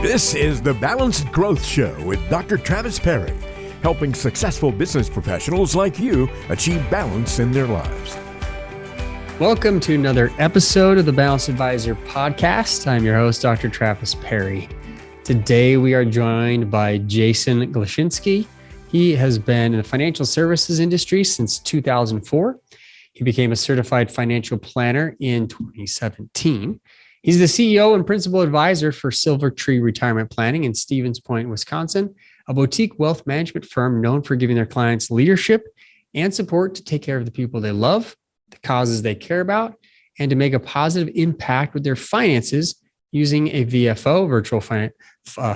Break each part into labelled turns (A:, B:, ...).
A: This is the Balanced Growth Show with Dr. Travis Perry, helping successful business professionals like you achieve balance in their lives.
B: Welcome to another episode of the Balanced Advisor podcast. I'm your host, Dr. Travis Perry. Today, we are joined by Jason Glisczynski. He has been in the financial services industry since 2004. He became a certified financial planner in 2017. He's the CEO and principal advisor for Silvertree Retirement Planning in Stevens Point, Wisconsin, a boutique wealth management firm known for giving their clients leadership and support to take care of the people they love, the causes they care about, and to make a positive impact with their finances using a VFO, virtual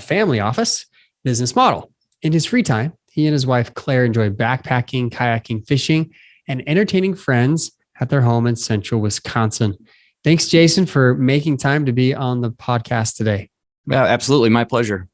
B: family office business model. In his free time, he and his wife, Claire, enjoy backpacking, kayaking, fishing, and entertaining friends at their home in central Wisconsin. Thanks, Jason, for making time to be on the podcast today.
C: Yeah, absolutely. My pleasure.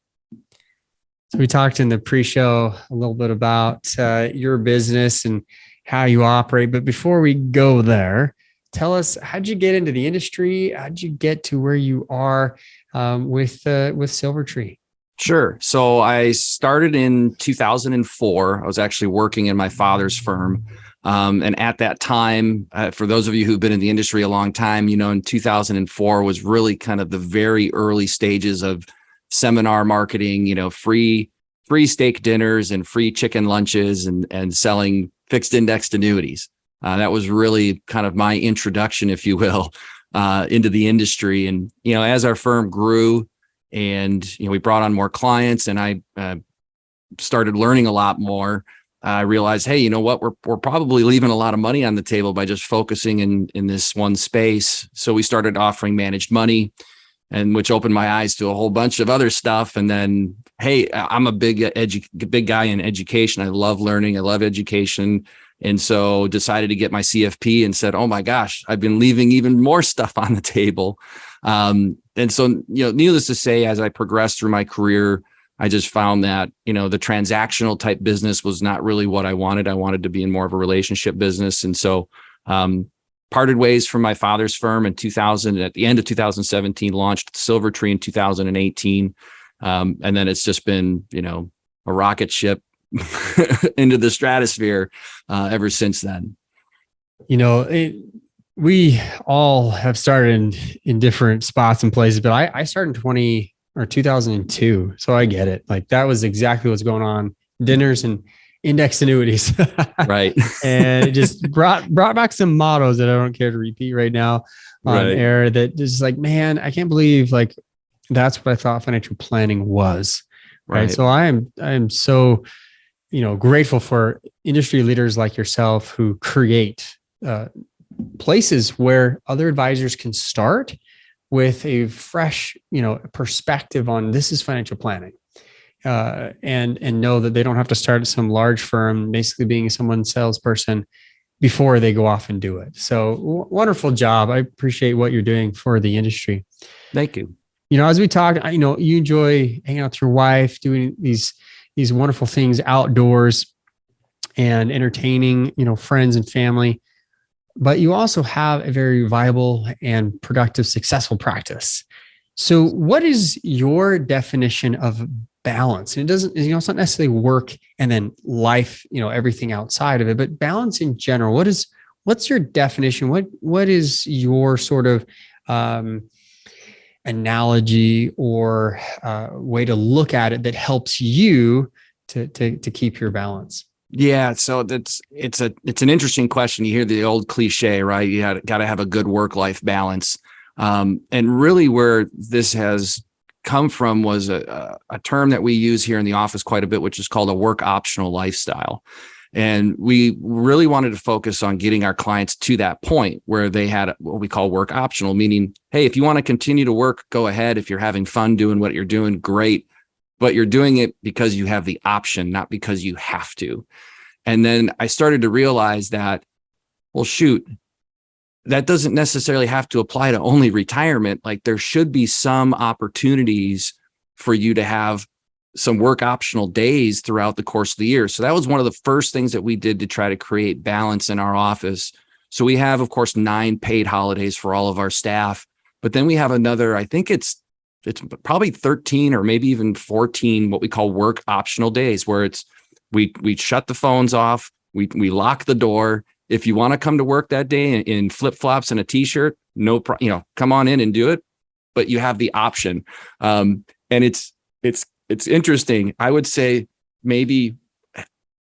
B: So we talked in the pre-show a little bit about your business and how you operate. But before we go there, tell us, how'd you get into the industry? How'd you get to where you are with Silvertree?
C: Sure. So I started in 2004. I was actually working in my father's firm. And at that time, for those of you who've been in the industry a long time, you know, in 2004 was really kind of the very early stages of seminar marketing, you know, free steak dinners and free chicken lunches and selling fixed indexed annuities. That was really kind of my introduction, if you will, into the industry. And, you know, as our firm grew and, you know, we brought on more clients and I started learning a lot more, I realized, hey, you know what, we're probably leaving a lot of money on the table by just focusing in this one space. So we started offering managed money, and which opened my eyes to a whole bunch of other stuff. And then, hey, I'm a big guy in education. I love learning. I love education. And so decided to get my CFP and said, oh my gosh, I've been leaving even more stuff on the table. And so, you know, needless to say, as I progressed through my career, I just found that, you know, the transactional type business was not really what I wanted. I wanted to be in more of a relationship business. And so parted ways from my father's firm in 2000, at the end of 2017, launched Silvertree in 2018. And then it's just been, you know, a rocket ship into the stratosphere ever since then.
B: You know, we all have started in different spots and places, but I started in 2002. So I get it. Like that was exactly what's going on. Dinners and index annuities.
C: Right.
B: And it just brought back some mottos that I don't care to repeat right now on air, that is like, man, I can't believe like that's what I thought financial planning was. Right. So I am so, you know, grateful for industry leaders like yourself who create places where other advisors can start with a fresh, you know, perspective on this is financial planning, and know that they don't have to start at some large firm, basically being someone's salesperson before they go off and do it. So wonderful job. I appreciate what you're doing for the industry.
C: Thank you.
B: You know, as we talk, you know, you enjoy hanging out with your wife, doing these wonderful things outdoors and entertaining, you know, friends and family. But you also have a very viable and productive, successful practice. So what is your definition of balance? And it doesn't, you know, it's not necessarily work and then life, you know, everything outside of it, but balance in general. What's your definition? What is your sort of analogy or way to look at it that helps you to keep your balance?
C: Yeah, so it's an interesting question. You hear the old cliche, right? You got to have a good work-life balance. And really where this has come from was a term that we use here in the office quite a bit, which is called a work optional lifestyle. And we really wanted to focus on getting our clients to that point where they had what we call work optional, meaning, hey, if you want to continue to work, go ahead. If you're having fun doing what you're doing, great. But you're doing it because you have the option, not because you have to. And then I started to realize that, well, shoot, that doesn't necessarily have to apply to only retirement. Like there should be some opportunities for you to have some work optional days throughout the course of the year. So that was one of the first things that we did to try to create balance in our office. So we have, of course, 9 paid holidays for all of our staff, but then we have another, I think it's it's probably 13 or maybe even 14 what we call work optional days, where it's we shut the phones off, we lock the door. If you want to come to work that day in flip-flops and a t-shirt, come on in and do it, but you have the option. And it's interesting. I would say maybe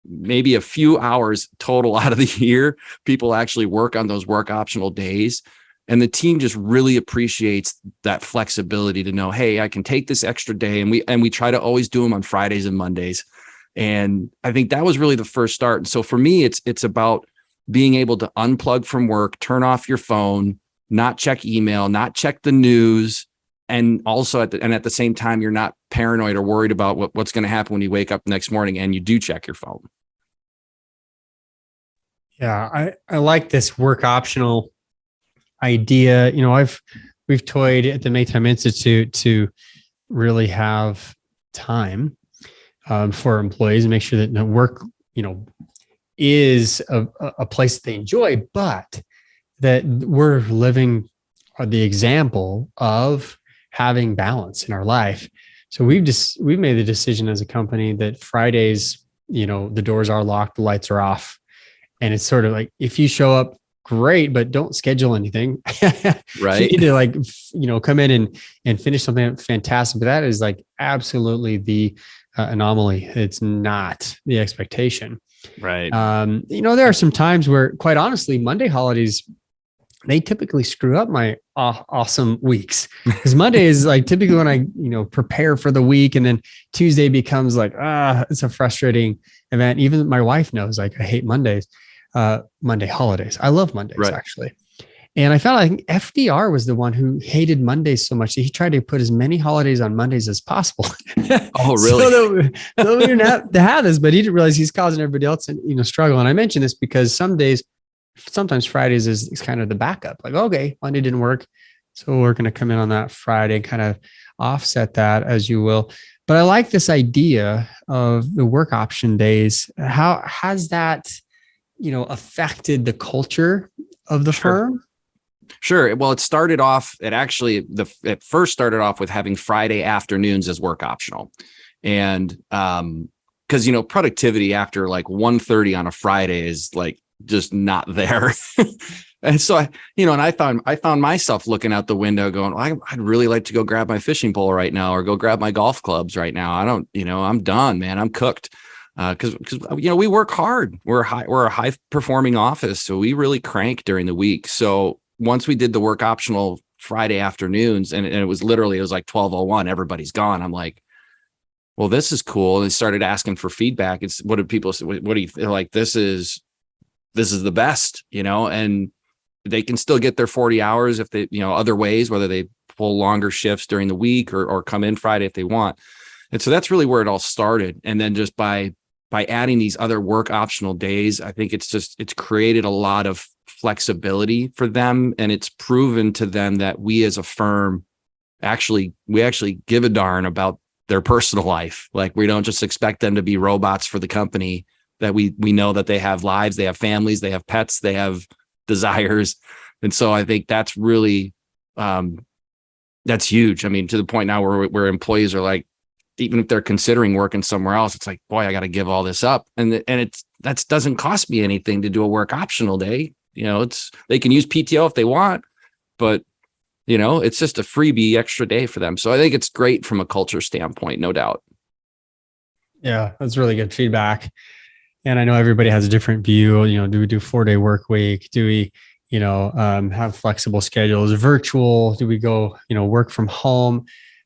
C: a few hours total out of the year, people actually work on those work optional days. And the team just really appreciates that flexibility to know, hey, I can take this extra day. And we try to always do them on Fridays and Mondays. And I think that was really the first start. And so for me, it's about being able to unplug from work, turn off your phone, not check email, not check the news. And also at the same time, you're not paranoid or worried about what's going to happen when you wake up the next morning and you do check your phone.
B: Yeah, I like this work optional idea. We've toyed at the Maytime Institute to really have time for employees and make sure that the work, is a place that they enjoy, but that we're living the example of having balance in our life. So we've made the decision as a company that Fridays, the doors are locked, the lights are off. And it's sort of like, if you show up, great, but don't schedule anything.
C: Right.
B: You need to come in and finish something fantastic. But that is like absolutely the anomaly. It's not the expectation.
C: Right.
B: There are some times where, quite honestly, Monday holidays, they typically screw up my awesome weeks, because Monday is like typically when I, prepare for the week, and then Tuesday becomes like, it's a frustrating event. Even my wife knows, like, I hate Mondays, Monday holidays. I love Mondays, right, actually. And I found, I think FDR was the one who hated Mondays so much that he tried to put as many holidays on Mondays as possible.
C: Oh, really?
B: so we didn't have to have this, but he didn't realize he's causing everybody else to, struggle. And I mention this because sometimes Fridays is kind of the backup. Like, okay, Monday didn't work, so we're going to come in on that Friday and kind of offset that, as you will. But I like this idea of the work option days. How has that, affected the culture of the firm?
C: Sure. Well, it first started off with having Friday afternoons as work optional. And because, productivity after like 1:30 on a Friday is like just not there. And so I found myself looking out the window going, I'd really like to go grab my fishing pole right now, or go grab my golf clubs right now. I don't, I'm done, man. I'm cooked. Because we work hard. We're a high performing office, so we really crank during the week. So once we did the work optional Friday afternoons, and it was like 12:01, everybody's gone. I'm like, well, this is cool. And they started asking for feedback. It's, what do people say? What do you feel like? This is the best, and they can still get their 40 hours if they, other ways, whether they pull longer shifts during the week or come in Friday if they want. And so that's really where it all started. And then just by adding these other work optional days, I think it's created a lot of flexibility for them. And it's proven to them that we as a firm actually give a darn about their personal life. Like, we don't just expect them to be robots for the company, that we know that they have lives, they have families, they have pets, they have desires. And so I think that's really, that's huge. I mean, to the point now where employees are like, even if they're considering working somewhere else, it's like, boy, I got to give all this up. And that doesn't cost me anything to do a work optional day. They can use PTO if they want, but it's just a freebie extra day for them. So I think it's great from a culture standpoint, no doubt.
B: Yeah, that's really good feedback. And I know everybody has a different view. Do we do 4-day work week? Do we, have flexible schedules, virtual? Do we go, work from home?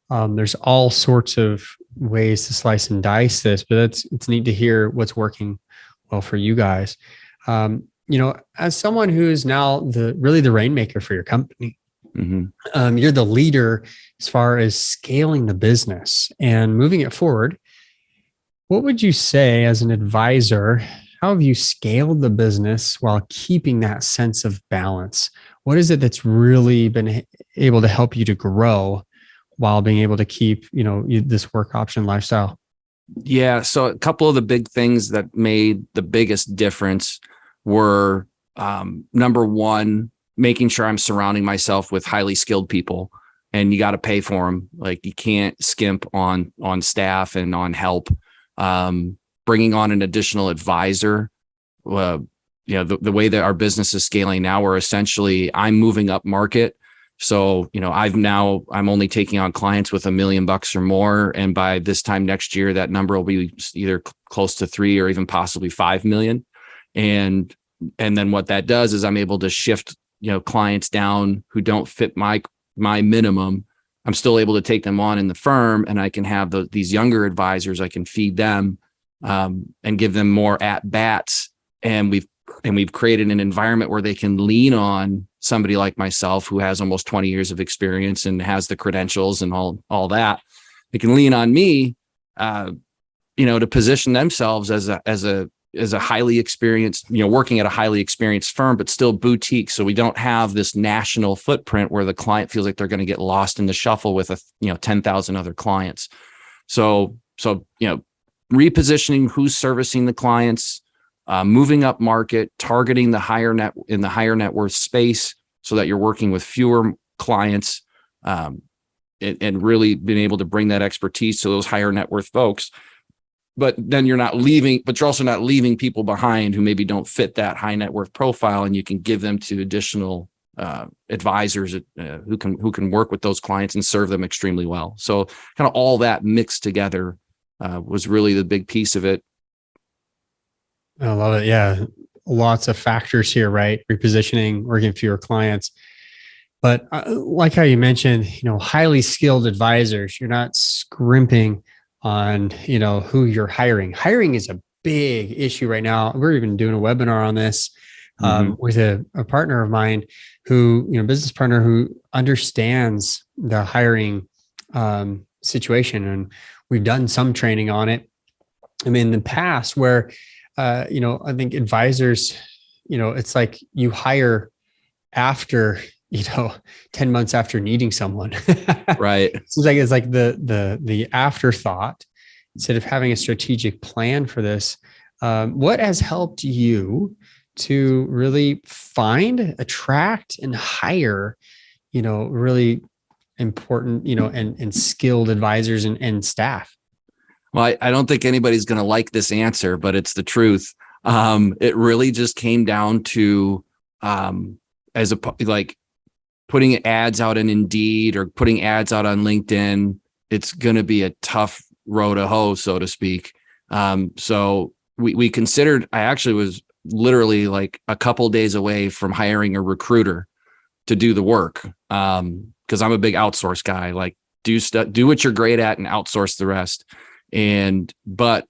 B: There's all sorts of ways to slice and dice this, but it's neat to hear what's working well for you guys. As someone who's now the rainmaker for your company, mm-hmm. You're the leader as far as scaling the business and moving it forward. What would you say as an advisor? How have you scaled the business while keeping that sense of balance? What is it that's really been able to help you to grow while being able to keep, this work option lifestyle?
C: Yeah. So a couple of the big things that made the biggest difference were, number one, making sure I'm surrounding myself with highly skilled people. and you got to pay for them. Like, you can't skimp on staff and on help. Bringing on an additional advisor, the way that our business is scaling now, we're essentially, I'm moving up market. So, I'm only taking on clients with $1 million or more. And by this time next year, that number will be either close to 3 or even possibly 5 million. And then what that does is I'm able to shift, clients down who don't fit my minimum. I'm still able to take them on in the firm, and I can have these younger advisors. I can feed them and give them more at bats. And we've created an environment where they can lean on somebody like myself, who has almost 20 years of experience and has the credentials and all that. They can lean on me, to position themselves as a highly experienced, working at a highly experienced firm, but still boutique. So we don't have this national footprint where the client feels like they're going to get lost in the shuffle with 10,000 other clients. So repositioning who's servicing the clients, moving up market, targeting the higher net worth space, so that you're working with fewer clients, and really being able to bring that expertise to those higher net worth folks. But then you're also not leaving people behind who maybe don't fit that high net worth profile, and you can give them to additional advisors who can work with those clients and serve them extremely well. So kind of all that mixed together was really the big piece of it.
B: I love it. Yeah. Lots of factors here, right? Repositioning, working with fewer clients. But like how you mentioned, highly skilled advisors, you're not scrimping on, who you're hiring. Hiring is a big issue right now. We're even doing a webinar on this with a partner of mine who, business partner who understands the hiring situation. And we've done some training on it. I mean, in the past where, I think advisors, it's like you hire after, 10 months after needing someone.
C: Right.
B: It's like the afterthought instead of having a strategic plan for this. What has helped you to really find, attract, and hire, really important, and skilled advisors and staff?
C: Well, I don't think anybody's going to like this answer, but it's the truth. It really just came down to putting ads out in Indeed or putting ads out on LinkedIn. It's going to be a tough row to hoe, so to speak. So we considered. I actually was literally like a couple days away from hiring a recruiter to do the work, because I'm a big outsource guy. Like, do what you're great at and outsource the rest. But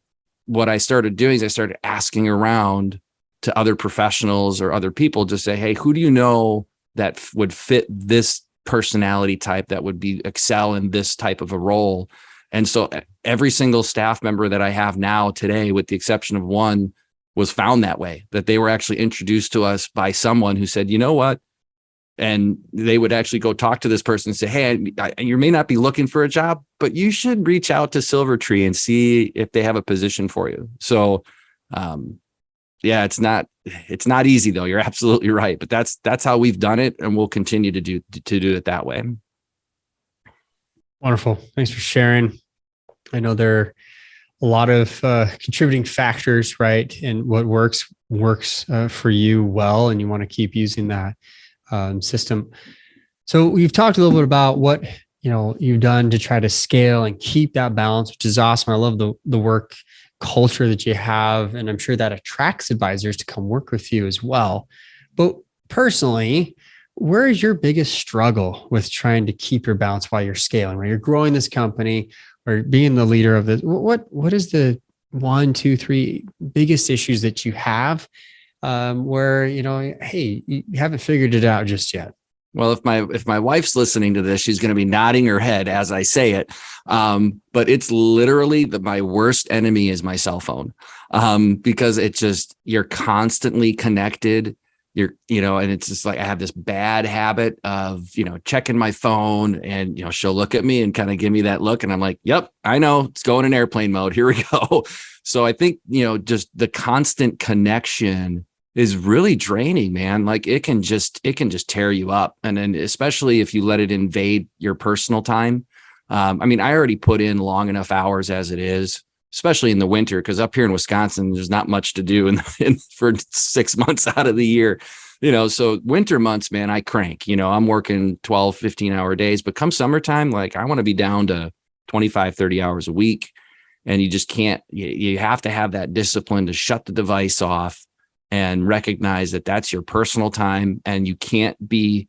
C: what I started doing is I started asking around to other professionals or other people to say, hey, who do you know that would fit this personality type, that would excel in this type of a role? And so every single staff member that I have now today, with the exception of one, was found that way, that they were actually introduced to us by someone who said, you know what? And they would actually go talk to this person and say, hey, you may not be looking for a job, but you should reach out to Silvertree and see if they have a position for you. So, it's not easy though. You're absolutely right. But that's how we've done it. And we'll continue to do it that way.
B: Wonderful. Thanks for sharing. I know there are a lot of contributing factors, right? And what works for you well, and you want to keep using that system. So we've talked a little bit about what you've done to try to scale and keep that balance, which is awesome. I love the work culture that you have, and I'm sure that attracts advisors to come work with you as well. But personally, where is your biggest struggle with trying to keep your balance while you're scaling, right? You're growing this company or being the leader of this. What is the 1, 2, 3 biggest issues that you have where, hey, you haven't figured it out just yet?
C: Well, if my wife's listening to this, she's going to be nodding her head as I say it. But it's literally my worst enemy is my cell phone, because it's just, you're constantly connected. And it's just like, I have this bad habit of, checking my phone, and, she'll look at me and kind of give me that look. And I'm like, yep, I know, it's going in airplane mode. Here we go. So I think, just the constant connection is really draining, man. Like it can just tear you up. And then especially if you let it invade your personal time. I mean, I already put in long enough hours as it is, especially in the winter, because up here in Wisconsin, there's not much to do for 6 months out of the year. So winter months, man, I crank. I'm working 12, 15-hour days, but come summertime, like I want to be down to 25, 30 hours a week. And you just can't, you have to have that discipline to shut the device off and recognize that that's your personal time. And you can't be,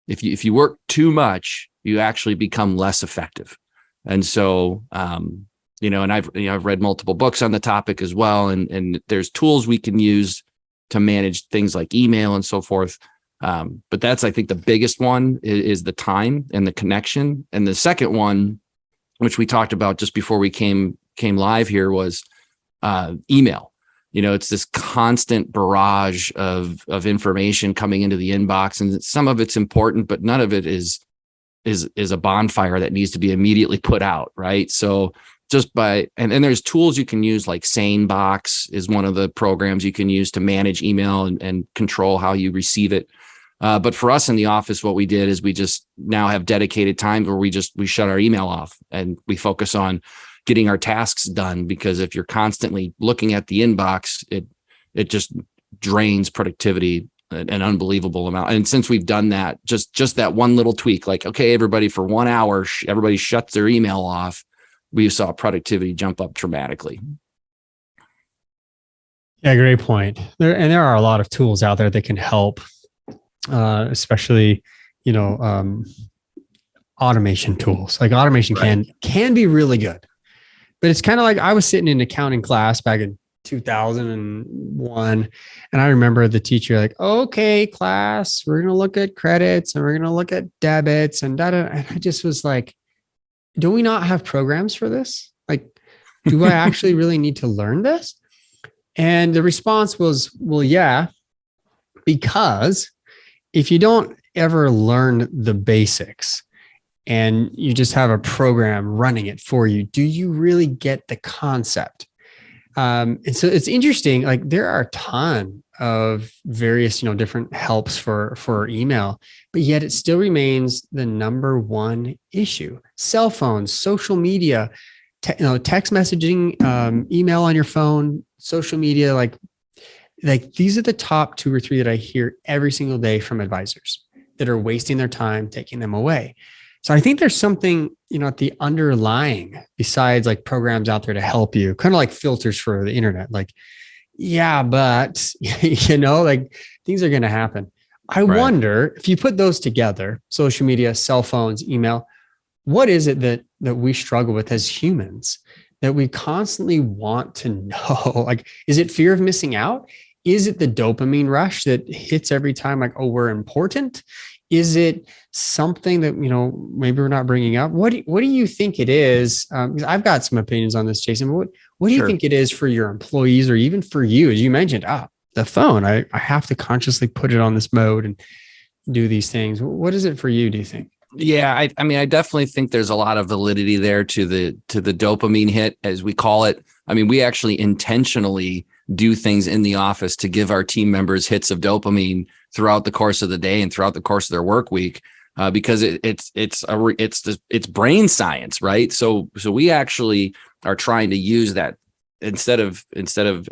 C: if you work too much, you actually become less effective. And so, and I've read multiple books on the topic as well. And there's tools we can use to manage things like email and so forth. But that's, I think, the biggest one is the time and the connection. And the second one, which we talked about just before we came live here, was email. It's this constant barrage of information coming into the inbox, and some of it's important, but none of it is a bonfire that needs to be immediately put out, right? So and there's tools you can use, like SaneBox is one of the programs you can use to manage email and control how you receive it. But for us in the office, what we did is we just now have dedicated times where we shut our email off and we focus on getting our tasks done. Because if you're constantly looking at the inbox, it just drains productivity an unbelievable amount. And since we've done that, just that one little tweak, like, okay, everybody, for 1 hour, everybody shuts their email off, we saw productivity jump up dramatically.
B: Yeah, great point. There are a lot of tools out there that can help, especially, automation tools. Like automation can be really good, but it's kind of like, I was sitting in accounting class back in 2001. And I remember the teacher like, okay, class, we're going to look at credits and we're going to look at debits and da. And I just was like, do we not have programs for this? Like, do I actually really need to learn this? And the response was, well, yeah, because if you don't ever learn the basics and you just have a program running it for you, do you really get the concept? And so it's interesting, like there are a ton of various, different helps for email, but yet it still remains the number one issue. Cell phones, social media, text messaging, email on your phone, social media, like these are the top 2 or 3 that I hear every single day from advisors that are wasting their time, taking them away. So I think there's something, at the underlying, besides like programs out there to help you, kind of like filters for the internet. Like, yeah, but like things are going to happen. I wonder if you put those together, social media, cell phones, email, what is it that we struggle with as humans that we constantly want to know? Like, is it fear of missing out? Is it the dopamine rush that hits every time? Like, oh, we're important. Is it something that, maybe we're not bringing up? What do you think it is? Because I've got some opinions on this, Jason. But what do you think it is for your employees, or even for you? As you mentioned, the phone, I have to consciously put it on this mode and do these things. What is it for you, do you think?
C: Yeah, I mean, I definitely think there's a lot of validity there to the dopamine hit, as we call it. I mean, we actually intentionally do things in the office to give our team members hits of dopamine throughout the course of the day and throughout the course of their work week, because it's brain science, right? So we actually are trying to use that instead of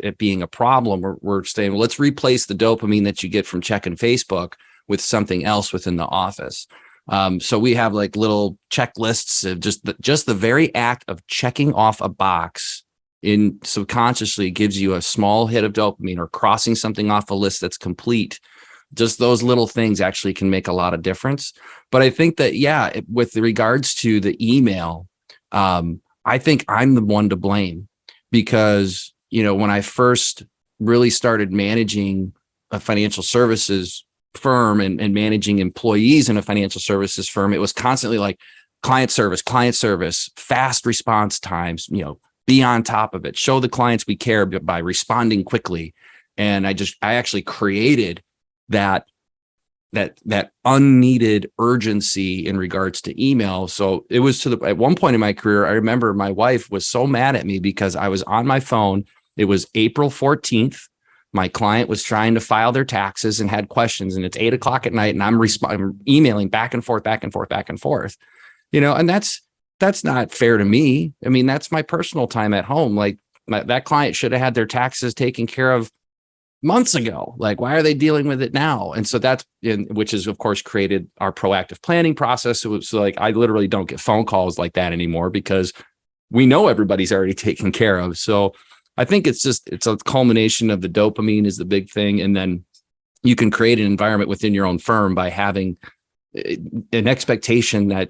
C: it being a problem. We're saying, well, let's replace the dopamine that you get from checking Facebook with something else within the office. So we have like little checklists of just the very act of checking off a box in subconsciously gives you a small hit of dopamine, or crossing something off a list that's complete. Just those little things actually can make a lot of difference. But I think that, with regards to the email, I think I'm the one to blame, because, when I first really started managing a financial services firm and managing employees in a financial services firm, it was constantly like client service, fast response times, be on top of it, show the clients we care by responding quickly. And I actually created that unneeded urgency in regards to email. So it was at one point in my career, I remember my wife was so mad at me because I was on my phone. It was April 14th. my client was trying to file their taxes and had questions, and it's 8 o'clock at night, and I'm emailing back and forth, and that's not fair to me. I mean, that's my personal time at home. Like that client should have had their taxes taken care of months ago. Like, why are they dealing with it now? And so which is of course created our proactive planning process. So like, I literally don't get phone calls like that anymore because we know everybody's already taken care of. So I think it's a culmination of the dopamine is the big thing. And then you can create an environment within your own firm by having an expectation that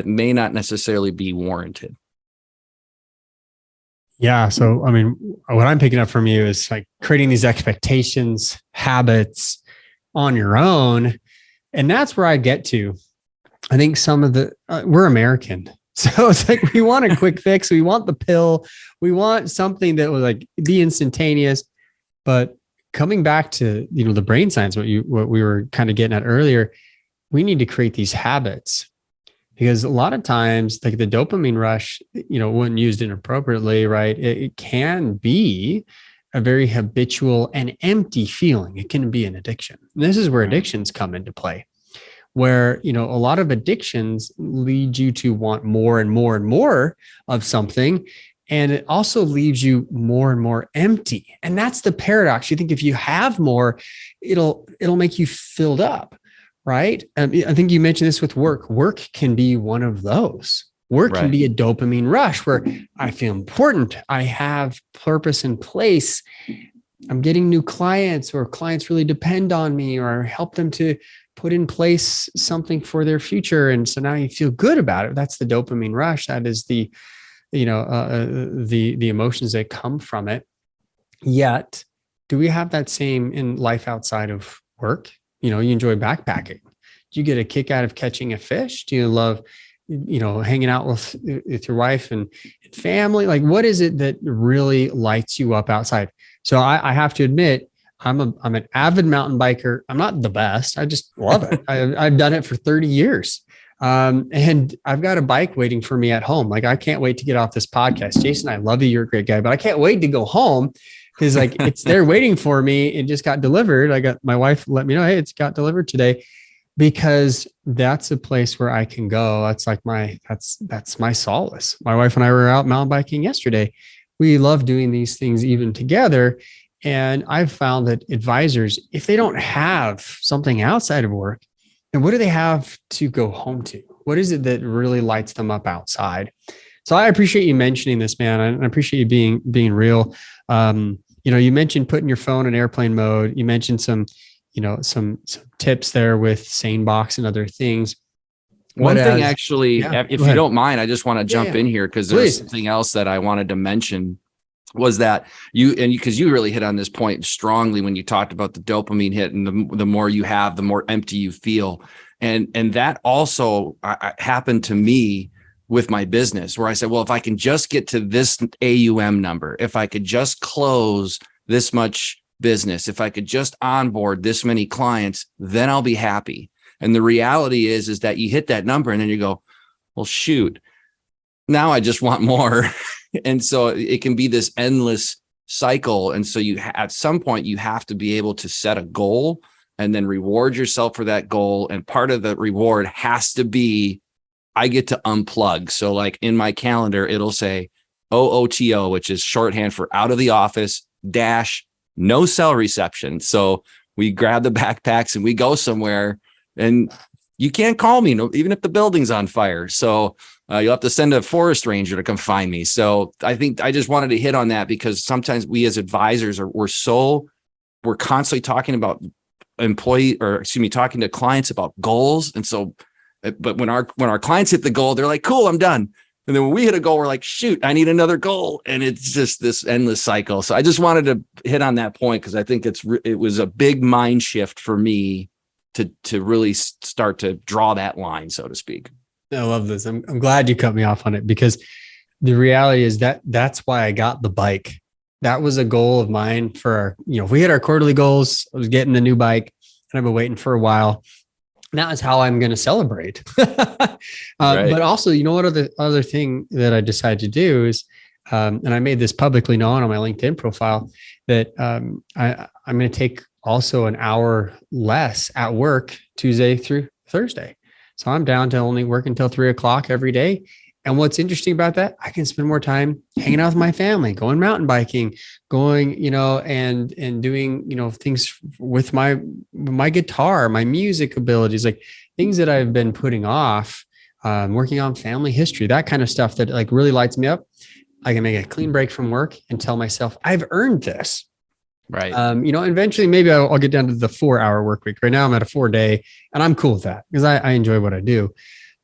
C: may not necessarily be warranted.
B: Yeah. So, I mean, what I'm picking up from you is like creating these expectations, habits on your own. And that's where I get to. I think we're American. So it's like, we want a quick fix. We want the pill. We want something that will like be instantaneous. But coming back to, the brain science, what we were kind of getting at earlier, we need to create these habits. Because a lot of times, like the dopamine rush, when used inappropriately, right, it can be a very habitual and empty feeling. It can be an addiction. And this is where addictions come into play, where, a lot of addictions lead you to want more and more and more of something. And it also leaves you more and more empty. And that's the paradox. You think if you have more, it'll make you filled up. Right. I think you mentioned this with work. Work can be one of those. Work can be a dopamine rush where I feel important. I have purpose in place. I'm getting new clients, or clients really depend on me, or help them to put in place something for their future. And so now you feel good about it. That's the dopamine rush. That is the emotions that come from it. Yet, do we have that same in life outside of work? You enjoy backpacking. Do you get a kick out of catching a fish? Do you love, hanging out with your wife and family? Like, what is it that really lights you up outside? So I have to admit, I'm an avid mountain biker. I'm not the best. I just love it. I've done it for 30 years. And I've got a bike waiting for me at home. Like, I can't wait to get off this podcast. Jason, I love you. You're a great guy, but I can't wait to go home. Because like it's there waiting for me. It just got delivered. My wife let me know, hey, it's got delivered today, because that's a place where I can go. That's like that's my solace. My wife and I were out mountain biking yesterday. We love doing these things even together. And I've found that advisors, if they don't have something outside of work, then what do they have to go home to? What is it that really lights them up outside? So I appreciate you mentioning this, man. I appreciate you being real. You mentioned putting your phone in airplane mode. You mentioned some tips there with SaneBox and other things.
C: One thing, actually, if you don't mind, I just want to jump in here because there's something else that I wanted to mention was that because you really hit on this point strongly when you talked about the dopamine hit, and the more you have, the more empty you feel. And that also happened to me with my business, where I said, well, if I can just get to this AUM number, if I could just close this much business, if I could just onboard this many clients, then I'll be happy. And the reality is that you hit that number and then you go, well, shoot, now I just want more. And so it can be this endless cycle. And so at some point you have to be able to set a goal and then reward yourself for that goal. And part of the reward has to be, I get to unplug. So like in my calendar, it'll say OOTO, which is shorthand for out of the office - no cell reception. So we grab the backpacks and we go somewhere, and you can't call me, even if the building's on fire. So you'll have to send a forest ranger to come find me. So I think I just wanted to hit on that, because sometimes we as advisors we're constantly talking about talking to clients about goals. And so, but when our clients hit the goal, they're like, cool, I'm done. And then when we hit a goal, we're like, shoot, I need another goal. And it's just this endless cycle. So I just wanted to hit on that point, because I think it was a big mind shift for me to really start to draw that line, so to speak.
B: I love this. I'm glad you cut me off on it, because the reality is that's why I got the bike. That was a goal of mine for if we hit our quarterly goals. I was getting the new bike, and I've been waiting for a while. That is how I'm going to celebrate. Right. But also, what other thing that I decided to do is, and I made this publicly known on my LinkedIn profile, that I'm going to take also an hour less at work Tuesday through Thursday. So I'm down to only work until 3:00 every day. And what's interesting about that, I can spend more time hanging out with my family, going mountain biking, going, and doing, things with my guitar, my music abilities, like things that I've been putting off, working on family history, that kind of stuff that like really lights me up. I can make a clean break from work and tell myself I've earned this.
C: Right.
B: Eventually maybe I'll get down to the 4-hour work week. Right now I'm at a 4-day and I'm cool with that because I enjoy what I do.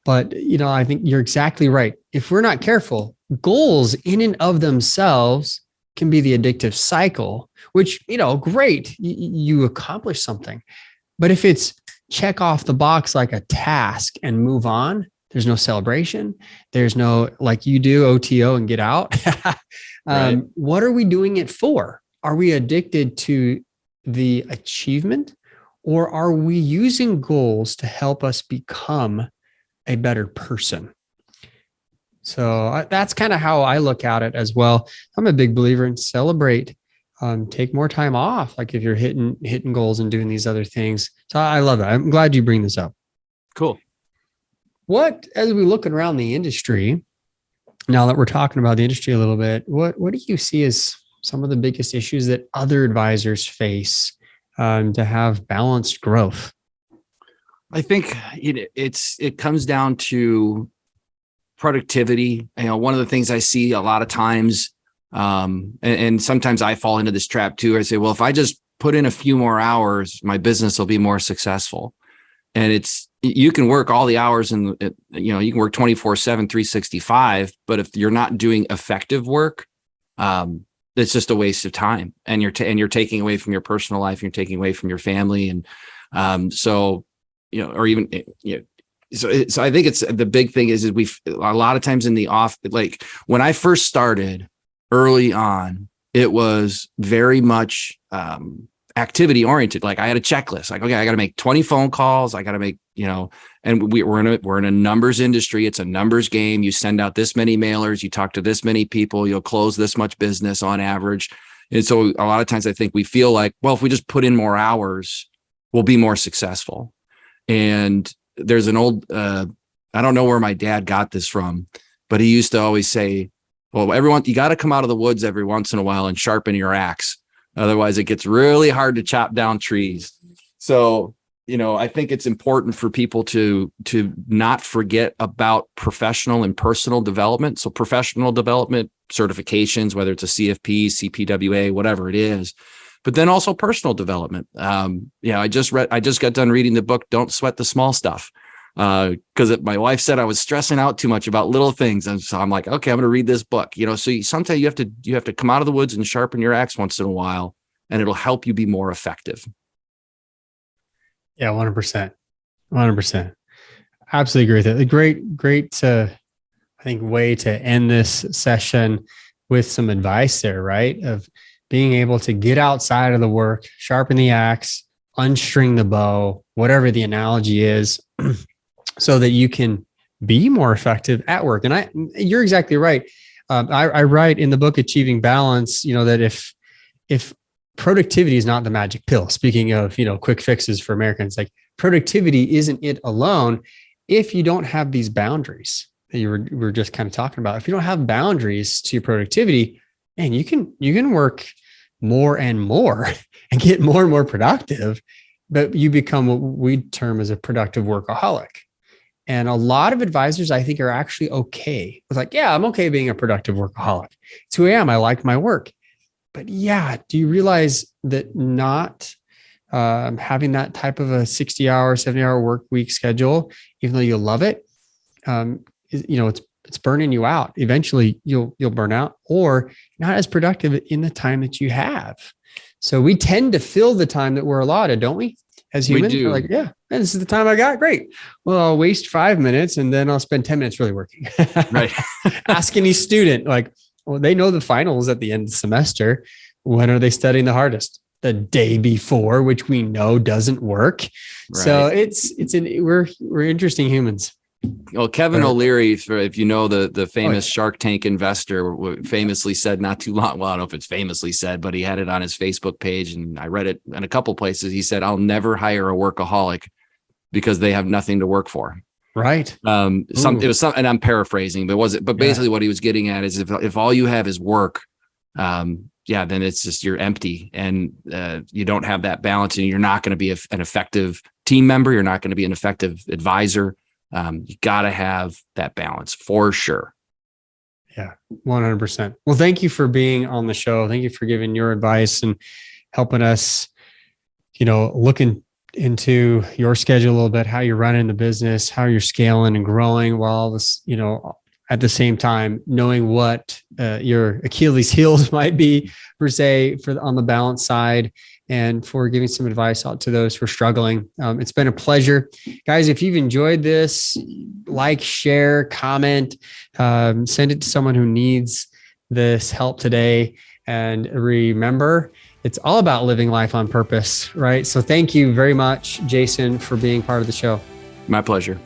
B: But, I think you're exactly right. If we're not careful, goals in and of themselves can be the addictive cycle, which, great, you accomplish something. But if it's check off the box like a task and move on, there's no celebration. There's no, like you do, OTO and get out.
C: Right.
B: What are we doing it for? Are we addicted to the achievement, or are we using goals to help us become a better person? So that's kind of how I look at it as well. I'm a big believer in celebrate, take more time off. Like if you're hitting goals and doing these other things. So I love that. I'm glad you bring this up.
C: Cool.
B: What, as we look around the industry, now that we're talking about the industry a little bit, what do you see as some of the biggest issues that other advisors face to have balanced growth?
C: I think it comes down to productivity. One of the things I see a lot of times, and sometimes I fall into this trap too. I say, well, if I just put in a few more hours, my business will be more successful. And you can work all the hours and you can work 24/7, 365, but if you're not doing effective work, it's just a waste of time. And you're taking away from your personal life, you're taking away from your family. And so I think it's the big thing is a lot of times in the off, like when I first started early on, it was very much activity oriented. Like I had a checklist, like, okay, I got to make 20 phone calls. I got to make, and we're in a numbers industry. It's a numbers game. You send out this many mailers, you talk to this many people, you'll close this much business on average. And so a lot of times I think we feel like, well, if we just put in more hours, we'll be more successful. And there's an old, I don't know where my dad got this from, but he used to always say, well, you got to come out of the woods every once in a while and sharpen your axe. Otherwise it gets really hard to chop down trees. So, I think it's important for people to not forget about professional and personal development. So professional development certifications, whether it's a CFP, CPWA, whatever it is, but then also personal development. I just got done reading the book, Don't Sweat the Small Stuff. Because my wife said I was stressing out too much about little things. And so I'm like, okay, I'm going to read this book, so sometimes you have to come out of the woods and sharpen your axe once in a while, and it'll help you be more effective.
B: Yeah, 100%. 100%. Absolutely agree with it. A great, I think, way to end this session with some advice there, right? Of being able to get outside of the work, sharpen the axe, unstring the bow, whatever the analogy is, so that you can be more effective at work. And you're exactly right. I write in the book, Achieving Balance, that if productivity is not the magic pill, speaking of, quick fixes for Americans, like productivity isn't it alone. If you don't have these boundaries that we were just kind of talking about, if you don't have boundaries to your productivity, and you can work more and more and get more and more productive, but you become what we term as a productive workaholic. And a lot of advisors, I think, are actually okay with like, yeah, I'm okay being a productive workaholic. It's who I am. I like my work. But yeah, do you realize that not having that type of a 60-hour, 70-hour work week schedule, even though you love it, it's burning you out. Eventually you'll burn out or not as productive in the time that you have. So we tend to fill the time that we're allotted, don't we? As humans, we're like, yeah, this is the time I got. Great. Well, I'll waste 5 minutes and then I'll spend 10 minutes really working.
C: Right.
B: Ask any student, like, well, they know the finals at the end of the semester. When are they studying the hardest? The day before, which we know doesn't work. Right. So we're interesting humans.
C: Well, Kevin O'Leary, if you know the famous Shark Tank investor, famously said not too long. Well, I don't know if it's famously said, but he had it on his Facebook page, and I read it in a couple places. He said, "I'll never hire a workaholic because they have nothing to work for."
B: Right.
C: It was some, and I'm paraphrasing, but basically what he was getting at is if all you have is work, then it's just you're empty, and you don't have that balance, and you're not going to be an effective team member. You're not going to be an effective advisor. You got to have that balance for sure.
B: Yeah, 100%. Well, thank you for being on the show. Thank you for giving your advice and helping us, looking into your schedule a little bit, how you're running the business, how you're scaling and growing while this, at the same time, knowing what your Achilles heels might be per se on the balance side, and for giving some advice out to those who are struggling. It's been a pleasure. Guys, if you've enjoyed this, like, share, comment, send it to someone who needs this help today. And remember, it's all about living life on purpose, right? So thank you very much, Jason, for being part of the show.
C: My pleasure.